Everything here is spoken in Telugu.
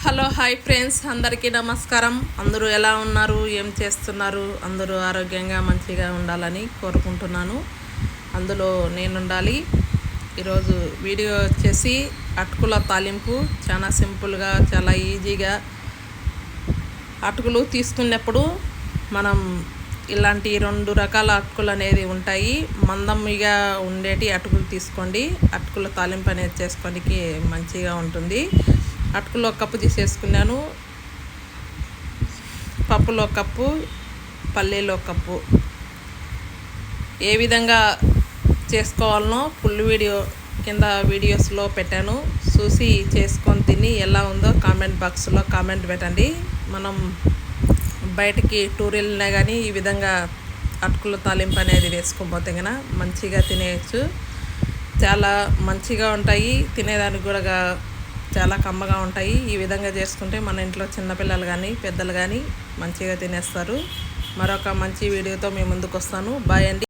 హలో హాయ్ ఫ్రెండ్స్, అందరికీ నమస్కారం. అందరూ ఎలా ఉన్నారు, ఏం చేస్తున్నారు? అందరూ ఆరోగ్యంగా మంచిగా ఉండాలని కోరుకుంటున్నాను. అందులో నేను ఉండాలి. ఈరోజు వీడియో వచ్చేసి అటుకుల తాలింపు. చాలా సింపుల్గా, చాలా ఈజీగా. అటుకులు తీసుకున్నప్పుడు మనం ఇలాంటి 2 రకాల అటుకులు అనేది ఉంటాయి. మందంగా ఉండేటి అటుకులు తీసుకోండి. అటుకుల తాలింపు అనేది చేసుకోనికి మంచిగా ఉంటుంది. అటుకులు 1 కప్పు తీసేసుకున్నాను. పప్పులు 1 కప్పు, పల్లీలు 1 కప్పు. ఏ విధంగా చేసుకోవాలనో ఫుల్ వీడియో కింద వీడియోస్లో పెట్టాను. చూసి చేసుకొని తిని ఎలా ఉందో కామెంట్ బాక్స్లో కామెంట్ పెట్టండి. మనం బయటికి టూర్ వెళ్ళినా కానీ ఈ విధంగా అటుకుల తాలింపు అనేది వేసుకోకపోతే కనుక మంచిగా తినేయచ్చు. చాలా మంచిగా ఉంటాయి, తినేదానికి కూడా చాలా కమ్మగా ఉంటాయి. ఈ విధంగా చేసుకుంటే మన ఇంట్లో చిన్నపిల్లలు కానీ పెద్దలు కానీ మంచిగా తినేస్తారు. మరొక మంచి వీడియోతో మీ ముందుకు వస్తాను. బాయ్ అండి.